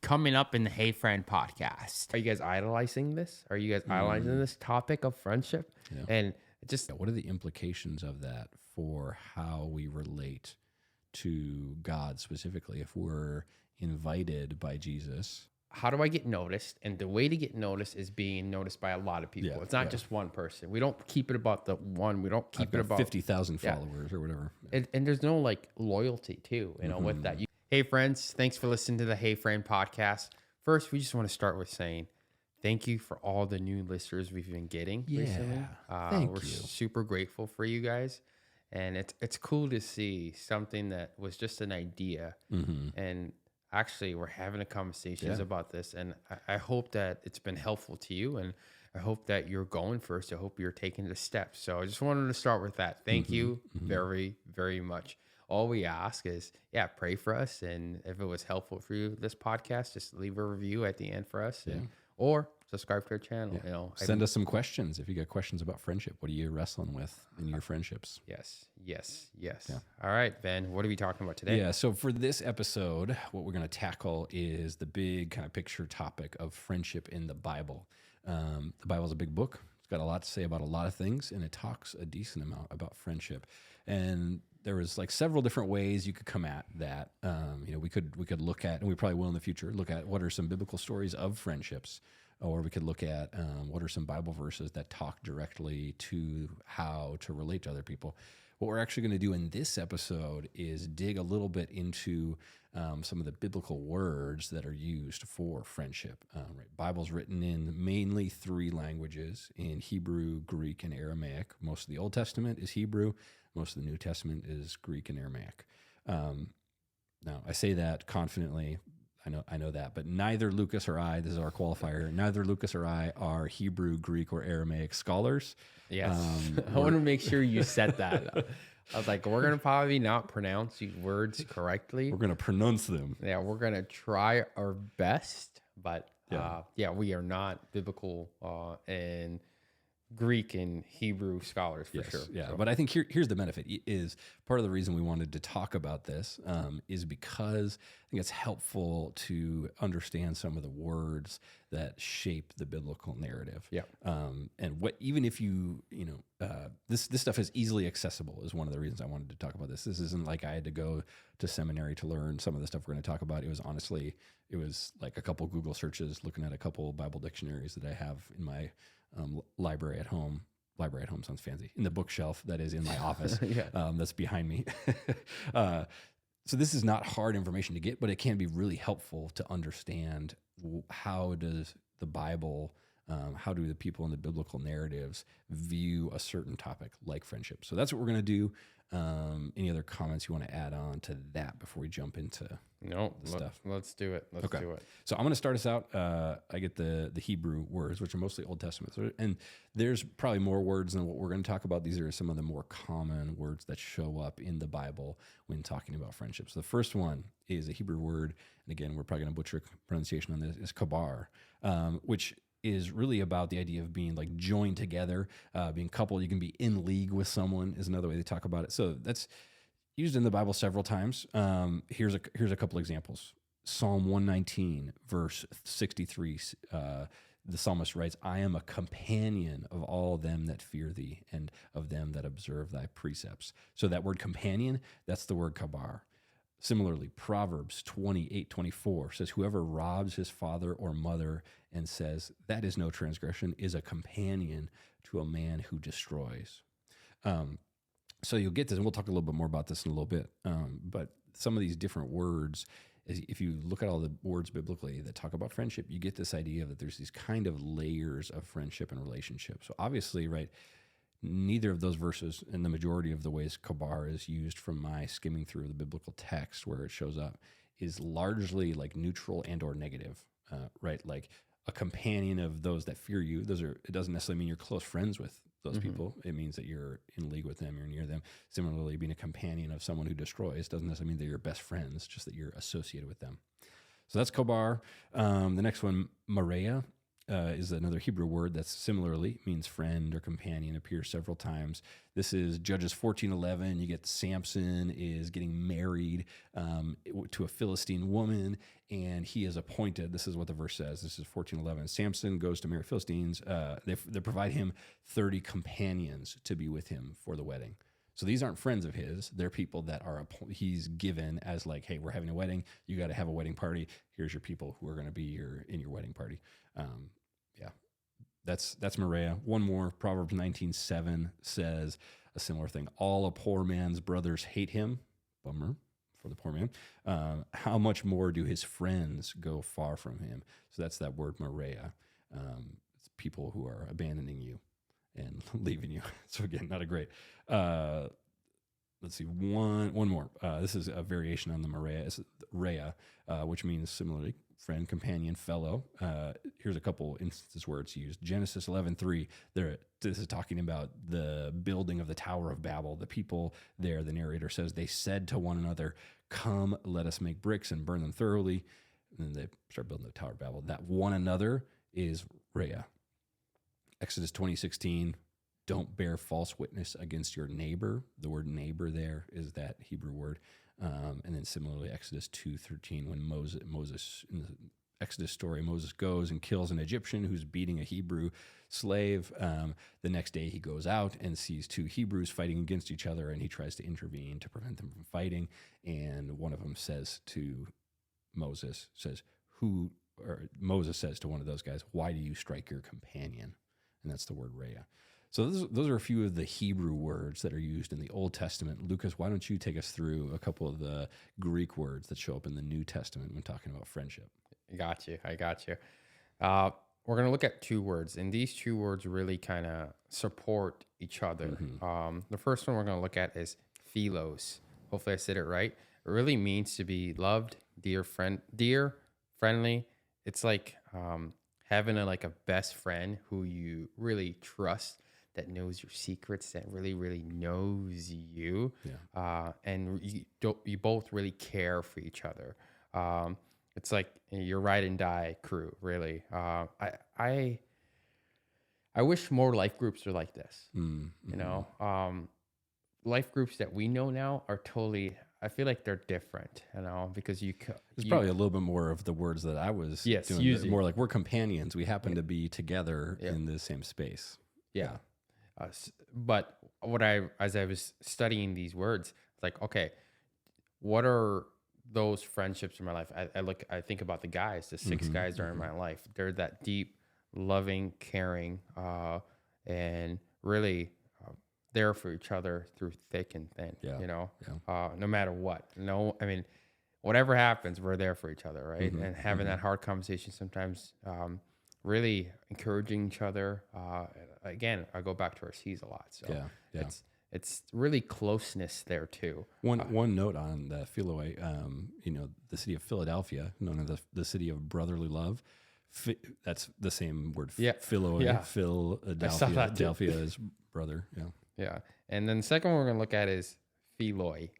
coming up in the Hey Friend podcast. Are you guys idolizing this? Are you guys idolizing this topic of friendship? Yeah. And just What are the implications of that for how we relate to God specifically? If we're invited by Jesus, how do I get noticed? And the way to get noticed is being noticed by a lot of people. Yeah, It's not yeah. just one person. We don't keep it about the one. We don't keep I've it got about 50,000 followers or whatever. and there's no like loyalty too, with that. Hey friends, thanks for listening to the Hey Friend podcast. First, we just want to start with saying thank you for all the new listeners we've been getting recently. Thank We're you. super grateful for you guys. And it's cool to see something that was just an idea. And actually, we're having a conversations about this. And I hope that it's been helpful to you. And I hope that you're going first. I hope you're taking the steps. So I just wanted to start with that. Thank you very, very much. All we ask is, pray for us. And if it was helpful for you, this podcast, just leave a review at the end for us. Or subscribe to our channel. Send us some questions. If you got questions about friendship, what are you wrestling with in your friendships? Yes. All right, Ben, what are we talking about today? Yeah, so for this episode, what we're going to tackle is the big kind of picture topic of friendship in the Bible. The Bible's a big book. It's got a lot to say about a lot of things, and it talks a decent amount about friendship. And there was like several different ways you could come at that. We could look at, and we probably will in the future, look at what are some biblical stories of friendships, or we could look at what are some Bible verses that talk directly to how to relate to other people. What we're actually going to do in this episode is dig a little bit into some of the biblical words that are used for friendship. Bible's written in mainly 3 languages, in Hebrew, Greek, and Aramaic. Most of the Old Testament is Hebrew. Most of the New Testament is Greek and Aramaic. Now, I say that confidently. I know that, but neither Lucas or I, this is our qualifier, neither Lucas or I are Hebrew, Greek, or Aramaic scholars. Yes. I want to make sure you said that. I was like, we're going to probably not pronounce these words correctly. We're going to pronounce them. Yeah, we're going to try our best, but we are not biblical and Greek and Hebrew scholars for sure. Yeah, So, but I think here's the benefit is part of the reason we wanted to talk about this is because I think it's helpful to understand some of the words that shape the biblical narrative. Yeah. And what even if this stuff is easily accessible is one of the reasons I wanted to talk about this. This isn't like I had to go to seminary to learn some of the stuff we're going to talk about. It was like a couple Google searches, looking at a couple Bible dictionaries that I have in my library at home. Library at home sounds fancy. In the bookshelf that is in my office, that's behind me. So this is not hard information to get, but it can be really helpful to understand how does the Bible, how do the people in the biblical narratives view a certain topic like friendship. So that's what we're going to do. Any other comments you want to add on to that before we jump into stuff? Let's do it. Let's do it. So I'm going to start us out. I get the Hebrew words, which are mostly Old Testament. And there's probably more words than what we're going to talk about. These are some of the more common words that show up in the Bible when talking about friendship. So the first one is a Hebrew word. And again, we're probably going to butcher pronunciation on this, is chabar, which is really about the idea of being like joined together, being coupled. You can be in league with someone is another way they talk about it. So that's used in the Bible several times. Here's a couple examples. Psalm 119, verse 63, the psalmist writes, I am a companion of all them that fear thee and of them that observe thy precepts. So that word companion, that's the word chabar. Similarly, Proverbs 28:24 says, whoever robs his father or mother and says, that is no transgression, is a companion to a man who destroys. So you'll get this, and we'll talk a little bit more about this in a little bit. But some of these different words, if you look at all the words biblically that talk about friendship, you get this idea that there's these kind of layers of friendship and relationship. So obviously, right, neither of those verses, and the majority of the ways chabar is used from my skimming through the biblical text where it shows up, is largely like neutral and or negative, right? Like a companion of those that fear you. It doesn't necessarily mean you're close friends with those people. It means that you're in league with them, you're near them. Similarly, being a companion of someone who destroys doesn't necessarily mean that you're best friends, just that you're associated with them. So that's chabar. The next one, Maria, is another Hebrew word that's similarly means friend or companion, appears several times. This is Judges 14:11. You get Samson is getting married to a Philistine woman, and he is appointed. This is what the verse says. This is 14:11. Samson goes to marry Philistines. They provide him 30 companions to be with him for the wedding. So these aren't friends of his. They're people that he's given as like, hey, we're having a wedding. You got to have a wedding party. Here's your people who are going to be in your wedding party. Yeah, that's Moriah. One more, Proverbs 19:7 says a similar thing. All a poor man's brothers hate him. Bummer for the poor man. How much more do his friends go far from him? So that's that word Moriah. It's people who are abandoning you and leaving you. So again, not a great. Let's see, one more. This is a variation on the Moriah. It's Rhea, which means similarly friend, companion, fellow. Here's a couple instances where it's used. Genesis 11:3. This is talking about the building of the Tower of Babel. The people there, the narrator says, they said to one another, "Come, let us make bricks and burn them thoroughly." And then they start building the Tower of Babel. That one another is Rhea. Exodus 20:16, don't bear false witness against your neighbor. The word neighbor there is that Hebrew word. And then similarly, Exodus 2:13, when Moses, in the Exodus story, Moses goes and kills an Egyptian who's beating a Hebrew slave. The next day he goes out and sees two Hebrews fighting against each other, and he tries to intervene to prevent them from fighting. And one of them says to Moses, Moses says to one of those guys, "Why do you strike your companion?" And that's the word Rhea. So those are a few of the Hebrew words that are used in the Old Testament. Lucas, why don't you take us through a couple of the Greek words that show up in the New Testament when talking about friendship? I got you. We're going to look at two words, and these two words really kind of support each other. The first one we're going to look at is philos. Hopefully I said it right. It really means to be loved, dear, friendly. It's like having a best friend who you really trust, that knows your secrets, that really, really knows you. Yeah. And you both really care for each other. It's like your ride and die crew, really. I wish more life groups are like this. Mm-hmm. You know, life groups that we know now are totally, I feel like they're different, you know, because there's probably a little bit more of the words that I was doing. Using. More like we're companions. We happen to be together in the same space. Yeah. But as I was studying these words, it's like, okay, what are those friendships in my life? I think about the guys, the 6 guys that are in my life. They're that deep, loving, caring, and really there for each other through thick and thin, you know, no matter what. No, I mean, whatever happens, we're there for each other, right? And having that hard conversation sometimes, really encouraging each other. Again, I go back to our C's a lot. So it's really closeness there too. One note on the philoi, the city of Philadelphia, known as the city of brotherly love. That's the same word. Philoi. Yeah. Philadelphia is brother. Yeah. Yeah. And then the second one we're going to look at is philoi.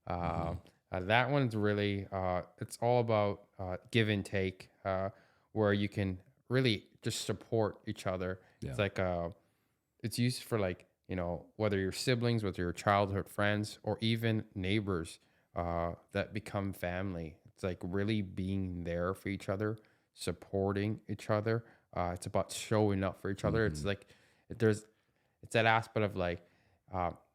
That one's really, it's all about give and take, where you can really just support each other. Yeah. It's like, it's used for whether you're siblings, whether you're childhood friends, or even neighbors that become family. It's like really being there for each other, supporting each other. It's about showing up for each other. It's like, it's that aspect of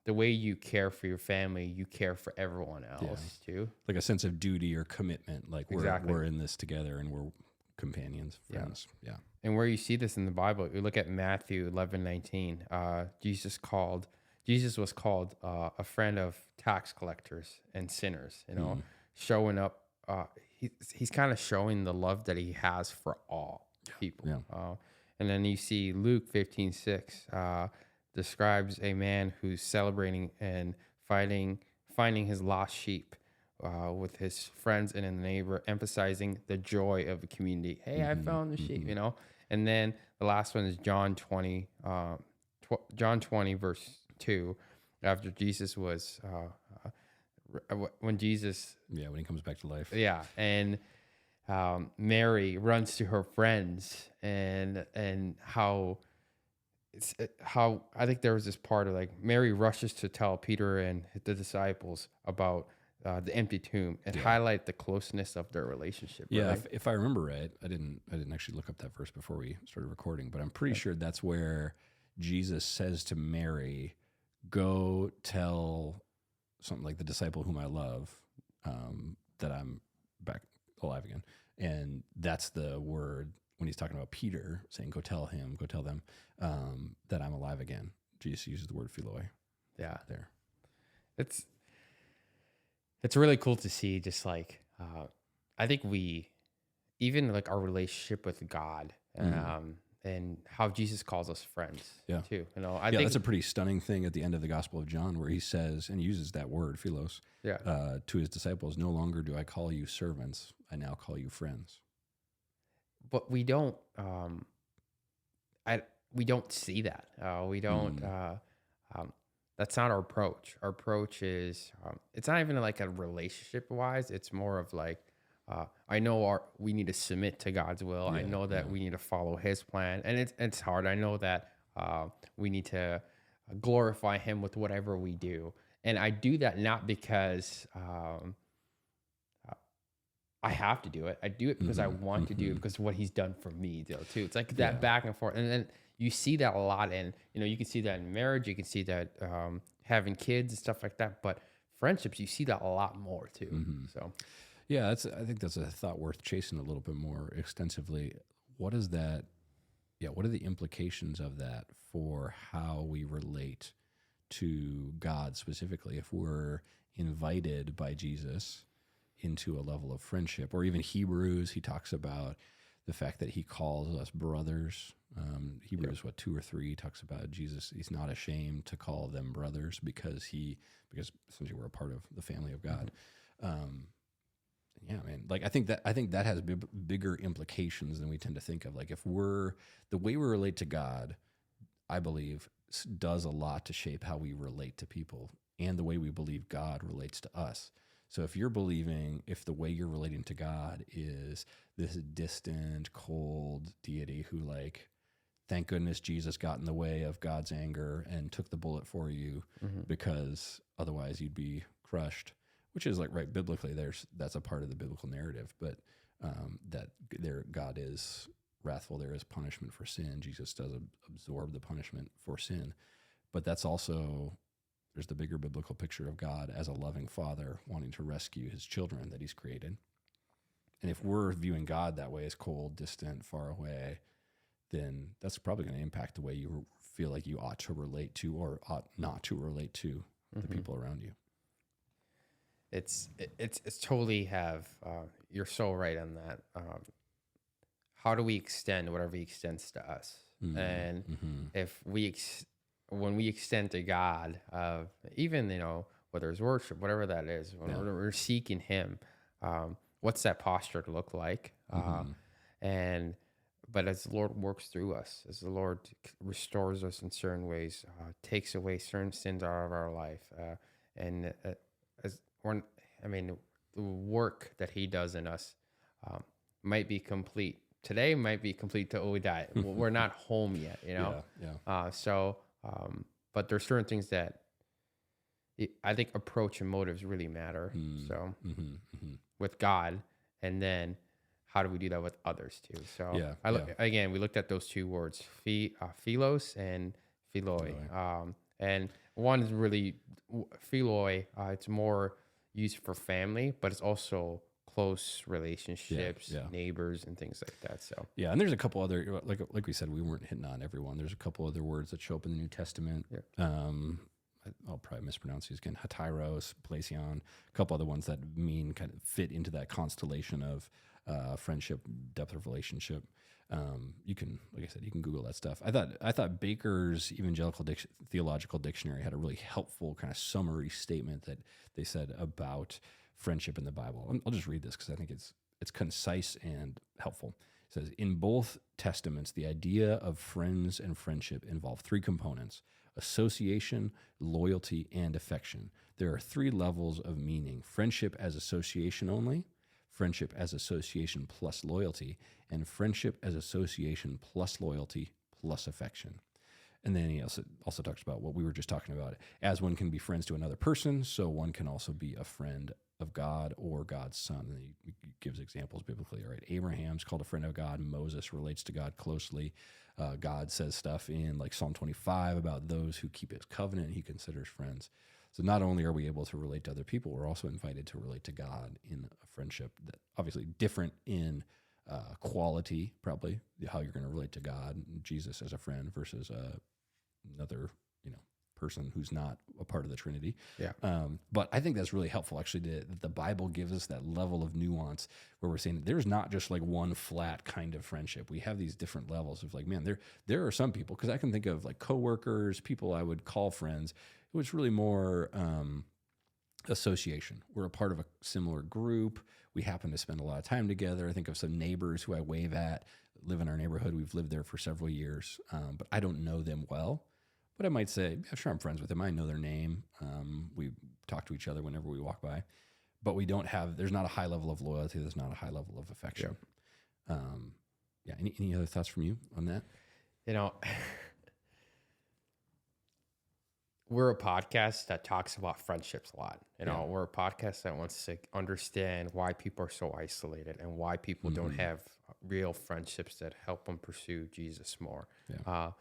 the way you care for your family, you care for everyone else too. Like a sense of duty or commitment. Like we're in this together and we're companions, friends. Yeah. And where you see this in the Bible, you look at Matthew 11:19. Jesus was called a friend of tax collectors and sinners. You know, showing up. He's kind of showing the love that he has for all people. Yeah. And then you see Luke 15:6 describes a man who's celebrating and finding his lost sheep. With his friends and a neighbor, emphasizing the joy of the community. Hey, I found the sheep, you know. And then the last one is John 20, verse 2. After Jesus was, when he comes back to life. Yeah, and Mary runs to her friends, and how how I think there was this part of like Mary rushes to tell Peter and the disciples about the empty tomb and Yeah. highlight the closeness of their relationship. Yeah, Right? if I remember right, I didn't actually look up that verse before we started recording, but I'm pretty sure that's where Jesus says to Mary, "Go tell something like the disciple whom I love that I'm back alive again," and that's the word when he's talking about Peter saying, "Go tell him, go tell them that I'm alive again." Jesus uses the word philoi Yeah. there. It's really cool to see. Just like I think we even like our relationship with God, and how Jesus calls us friends. Yeah. Too. I Yeah, think that's a pretty stunning thing at the end of the Gospel of John where he says and uses that word, philos, yeah. to his disciples, "No longer do I call you servants, I now call you friends." But we don't. We don't see that. We don't. Um, that's not our approach. Our approach is it's not even like a relationship wise. It's more of like I know we need to submit to God's will. I Yeah, know that yeah. we need to follow His plan, and it's hard. I know that we need to glorify Him with whatever we do, and I do that not because I have to do it. I do it because I want to do it because of what He's done for me, though, too. It's like that Yeah. back and forth, and then you see that a lot in you can see that in marriage. You can see that having kids and stuff like that. But friendships, you see that a lot more too. So Yeah, I think that's a thought worth chasing a little bit more extensively. What is that? Yeah, what are the implications of that for how we relate to God specifically? If we're invited by Jesus into a level of friendship, or even Hebrews, he talks about the fact that he calls us brothers. Hebrews, 2 or 3 talks about Jesus. He's not ashamed to call them brothers because essentially we're a part of the family of God. Yeah, man. Like I think that has bigger implications than we tend to think of. Like if the way we relate to God, I believe does a lot to shape how we relate to people and the way we believe God relates to us. So if the way you're relating to God is this distant, cold deity who like, thank goodness Jesus got in the way of God's anger and took the bullet for you because otherwise you'd be crushed, which is like right biblically that's a part of the biblical narrative, but that God is wrathful, there is punishment for sin. Jesus does absorb the punishment for sin, but that's also there's the bigger biblical picture of God as a loving father wanting to rescue his children that he's created. And if we're viewing God that way as cold, distant, far away, then that's probably going to impact the way you feel like you ought to relate to or ought not to relate to the people around you. it's totally have you're so right on that. How do we extend whatever He extends to us? And if when we extend to God, even whether it's worship, whatever that is, when we're seeking Him, what's that posture to look like? And but as the Lord works through us, as the Lord restores us in certain ways, takes away certain sins out of our life, and as the work that He does in us might be complete. Today might be complete till we die. We're not home yet, Yeah. But there's certain things that I think approach and motives really matter. So with God, and then how do we do that with others too? So again, we looked at those two words, philos and philoi. And one is really philoi. It's more used for family, but it's also close relationships, neighbors, and things like that. So and there's a couple other like we said, we weren't hitting on everyone. There's a couple other words that show up in the New Testament. I'll probably mispronounce these again. Heteros, Placion, a couple other ones that kind of fit into that constellation of friendship, depth of relationship. You can, like I said, you can Google that stuff. I thought Baker's Evangelical Theological Dictionary had a really helpful kind of summary statement that they said about friendship in the Bible. I'll just read this because I think it's concise and helpful. It says, in both testaments, the idea of friends and friendship involve 3 components: association, loyalty, and affection. There are 3 levels of meaning: friendship as association only, friendship as association plus loyalty, and friendship as association plus loyalty plus affection. And then he also talks about what we were just talking about. As one can be friends to another person, so one can also be a friend of God or God's son. And he gives examples biblically. All right, Abraham's called a friend of God. Moses relates to God closely. God says stuff in like Psalm 25 about those who keep his covenant he considers friends. So not only are we able to relate to other people, we're also invited to relate to God in a friendship that obviously different in quality, probably how you're going to relate to God, Jesus as a friend versus another, person who's not a part of the Trinity. Yeah. But I think that's really helpful, actually, that the Bible gives us that level of nuance where we're saying that there's not just like one flat kind of friendship. We have these different levels of like, man, there are some people, because I can think of like coworkers, people I would call friends. It was really more association. We're a part of a similar group. We happen to spend a lot of time together. I think of some neighbors who I wave at, live in our neighborhood. We've lived there for several years, but I don't know them well. But I might say, yeah, sure, I'm friends with them. I know their name. We talk to each other whenever we walk by. But there's not a high level of loyalty. There's not a high level of affection. Yeah. Any other thoughts from you on that? We're a podcast that talks about friendships a lot. We're a podcast that wants to understand why people are so isolated and why people don't have real friendships that help them pursue Jesus more. Yeah.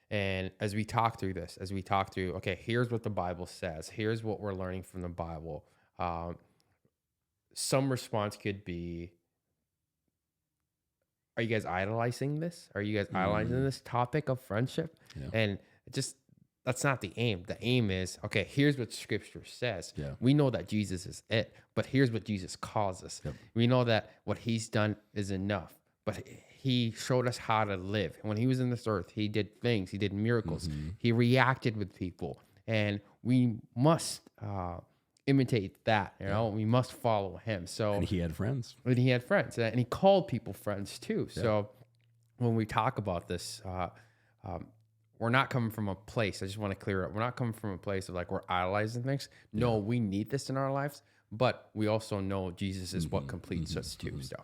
And as we talk through this, okay, here's what the Bible says. Here's what we're learning from the Bible. Some response could be, are you guys idolizing this? Are you guys idolizing this topic of friendship? Yeah. And that's not the aim. The aim is, okay, here's what Scripture says. Yeah. We know that Jesus is it, but here's what Jesus calls us. Yep. We know that what he's done is enough, but he showed us how to live. When he was in this earth, he did things, he did miracles. He reacted with people, and we must imitate that. We must follow him. So, and he had friends. And he called people friends too. Yeah. So when we talk about this, we're not coming from a place. I just want to clear up. We're not coming from a place of like we're idolizing things. No, we need this in our lives, but we also know Jesus is what completes us too. So.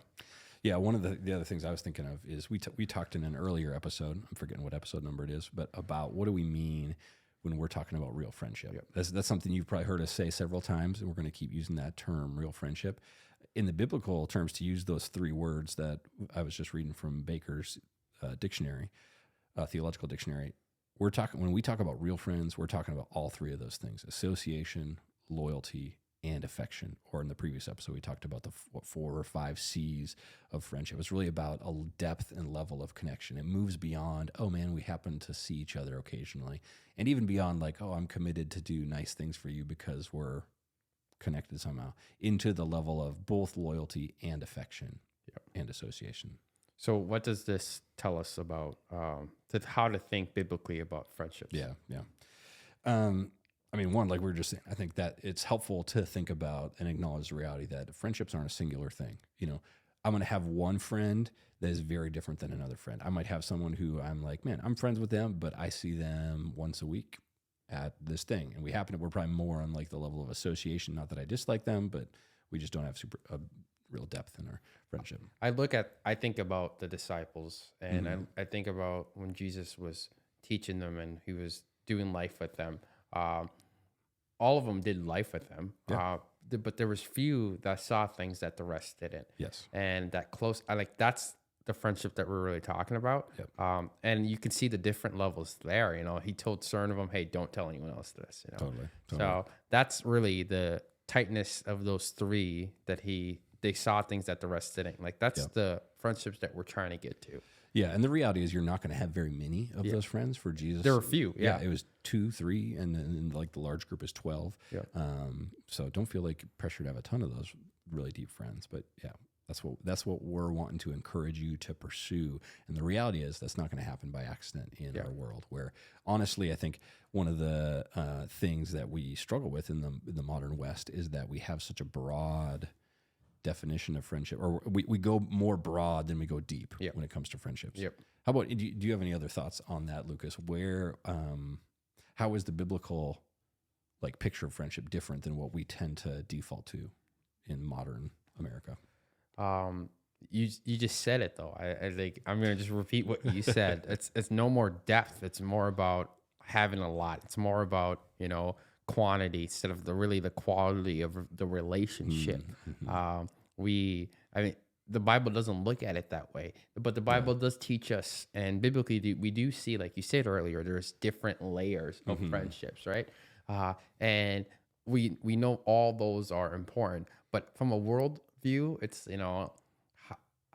Yeah, one of the other things I was thinking of is we talked in an earlier episode, I'm forgetting what episode number it is, but about what do we mean when we're talking about real friendship. Yep. That's something you've probably heard us say several times, and we're going to keep using that term, real friendship. In the biblical terms, to use those three words that I was just reading from Baker's dictionary, theological dictionary, when we talk about real friends, we're talking about all three of those things: association, loyalty, and affection. Or in the previous episode, we talked about the 4 or 5 C's of friendship. It's really about a depth and level of connection. It moves beyond, oh man, we happen to see each other occasionally, and even beyond like, oh, I'm committed to do nice things for you because we're connected somehow, into the level of both loyalty and affection and association. So what does this tell us about how to think biblically about friendships? Yeah. I mean, one, like we were just saying, I think that it's helpful to think about and acknowledge the reality that friendships aren't a singular thing. I'm going to have one friend that is very different than another friend. I might have someone who I'm like, man, I'm friends with them, but I see them once a week at this thing. And we're probably more on like the level of association. Not that I dislike them, but we just don't have real depth in our friendship. I think about the disciples, and I think about when Jesus was teaching them and he was doing life with them. All of them did life with him, but there was few that saw things that the rest didn't. Yes, and that's the friendship that we're really talking about. Yep. And you can see the different levels there. He told certain of them, "Hey, don't tell anyone else this." Totally. So that's really the tightness of those three that they saw things that the rest didn't. Like that's the friendships that we're trying to get to. Yeah, and the reality is you're not going to have very many of those friends for Jesus. There were few, yeah. It was 2, 3, and then like the large group is 12. Yeah. So don't feel like pressure to have a ton of those really deep friends. But yeah, that's what we're wanting to encourage you to pursue. And the reality is that's not going to happen by accident in our world. Where honestly, I think one of the things that we struggle with in the modern West is that we have such a broad definition of friendship, or we go more broad than we go deep when it comes to friendships. Yep. How about, do you have any other thoughts on that, Lucas? How is the biblical picture of friendship different than what we tend to default to in modern America? You just said it though. I think I'm gonna just repeat what you said. It's no more depth. It's more about having a lot. It's more about quantity instead of the quality of the relationship. I mean, the Bible doesn't look at it that way, but the Bible does teach us, and biblically we do see, like you said earlier, there's different layers of friendships, right? And we know all those are important, but from a world view, it's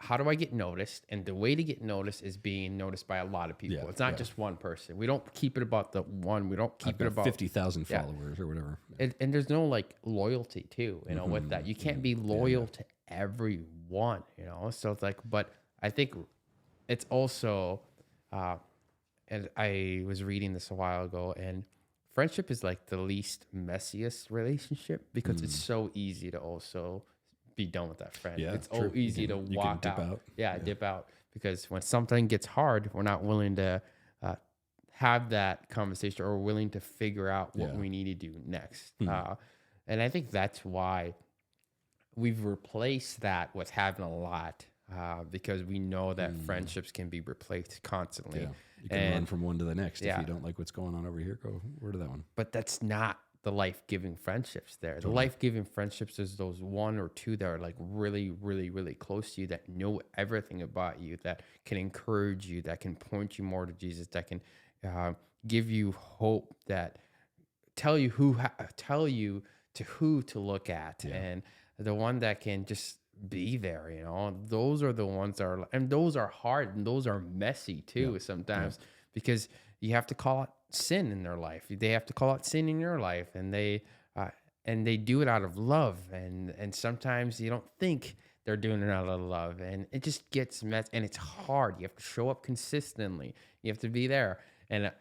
how do I get noticed? And the way to get noticed is being noticed by a lot of people. Yeah, It's not just one person. We don't keep it about the one. We don't keep it about 50,000 followers or whatever. And there's no like loyalty too, with that. You can't be loyal to everyone, So it's like, but I think it's also, and I was reading this a while ago, and friendship is like the least messiest relationship because it's so easy to also be done with that friend. Yeah, it's true. so easy to walk dip out. Yeah, dip out, because when something gets hard, we're not willing to have that conversation, or willing to figure out what we need to do next. And I think that's why we've replaced that with having a lot, because we know that friendships can be replaced constantly. Yeah. You can run from one to the next. If you don't like what's going on over here, go over to that one. But that's not the life-giving friendships there. Totally. The life-giving friendships is those one or two that are like really, really, really close to you, that know everything about you, that can encourage you, that can point you more to Jesus, that can give you hope, that tell you who to look at, and the one that can just be there. Those are the ones that are, and those are hard, and those are messy too sometimes, because you have to call out sin in their life. They have to call out sin in your life, and they do it out of love, and sometimes you don't think they're doing it out of love, and it just gets messy, and it's hard. You have to show up consistently. You have to be there, and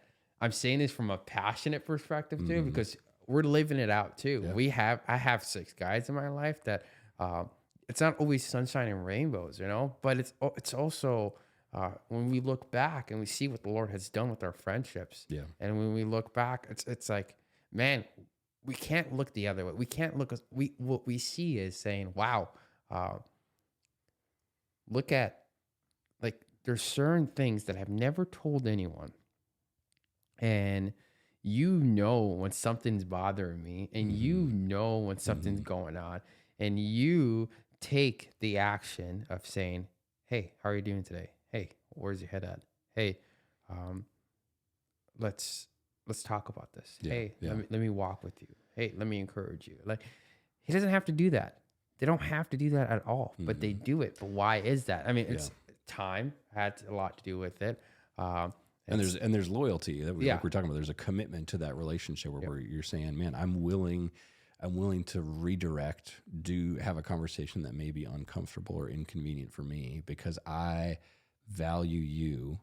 I'm saying this from a passionate perspective too, because we're living it out too. I have 6 guys in my life that it's not always sunshine and rainbows, but it's also when we look back and we see what the Lord has done with our friendships. Yeah. And when we look back, it's like, man, we can't look the other way. We can't look. What we see is saying, wow, look at, like, there's certain things that I've never told anyone, and when something's bothering me, and when something's going on, and you take the action of saying, hey, how are you doing today? Hey, where's your head at? Hey, let's talk about this. Hey, let me walk with you. Hey, let me encourage you. Like, he doesn't have to do that. They don't have to do that at all, but they do it. But why is that? I mean, it's time had a lot to do with it. And there's loyalty that like we're talking about. There's a commitment to that relationship where you're saying, man, I'm willing to redirect, have a conversation that may be uncomfortable or inconvenient for me, because I value you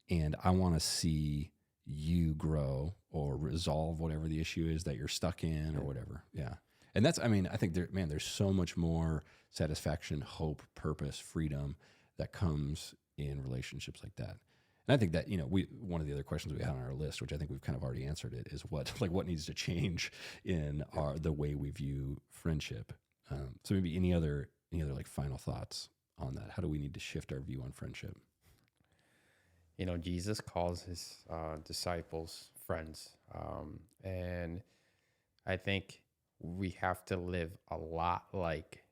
and I want to see you grow or resolve whatever the issue is that you're stuck in or whatever. Yeah. And that's, I think there's so much more satisfaction, hope, purpose, freedom that comes in relationships like that. And I think that, one of the other questions we had on our list, which I think we've kind of already answered it, is what needs to change in the way we view friendship. So maybe any other like final thoughts on that? How do we need to shift our view on friendship? Jesus calls his disciples friends. And I think we have to live a lot like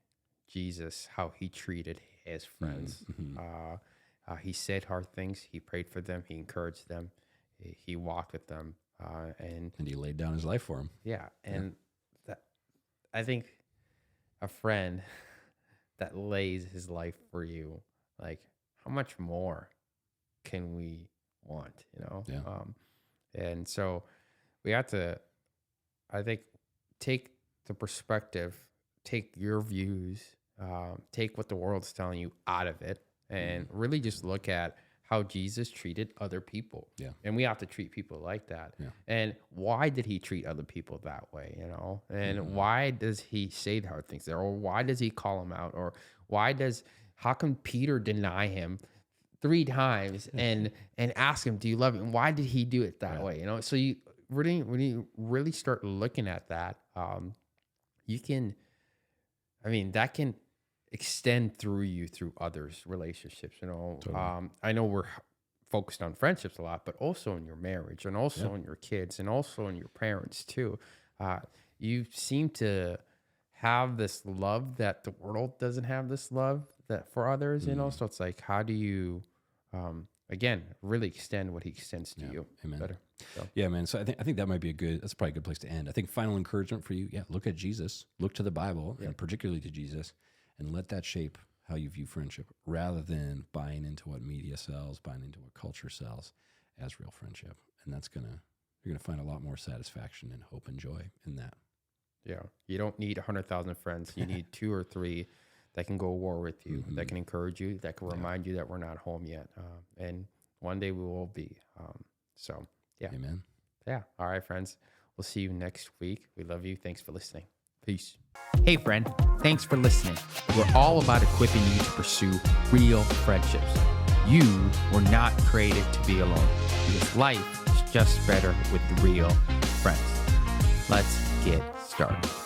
Jesus, how he treated his friends. He said hard things. He prayed for them. He encouraged them. He walked with them. And he laid down his life for them. Yeah. And that, I think a friend that lays his life for you, like, how much more can we want, Yeah. And so we have to, I think, take the perspective, take your views, take what the world's telling you out of it, and really just look at how Jesus treated other people. Yeah. And we have to treat people like that. Yeah. And why did he treat other people that way, And why does he say the hard things there? Or why does he call them out? Or how can Peter deny him 3 times and ask him, do you love him? And why did he do it that way? So when you really start looking at that, extend through you through others' relationships. Totally. I know we're focused on friendships a lot, but also in your marriage and also in your kids and also in your parents too. You seem to have this love that the world doesn't have, this love that for others, so it's like, how do you, again, really extend what he extends to you Amen. better? So. Yeah, man. So I think that might be that's probably a good place to end. I think final encouragement for you. Yeah. Look at Jesus, look to the Bible and particularly to Jesus, and let that shape how you view friendship rather than buying into what media sells, buying into what culture sells as real friendship. And you're going to find a lot more satisfaction and hope and joy in that. Yeah. You don't need 100,000 friends. You need 2 or 3 that can go war with you, that can encourage you, that can remind you that we're not home yet. And one day we will be. So, yeah. Amen. Yeah. All right, friends. We'll see you next week. We love you. Thanks for listening. Peace. Hey, friend. Thanks for listening. We're all about equipping you to pursue real friendships. You were not created to be alone, because life is just better with real friends. Let's get started.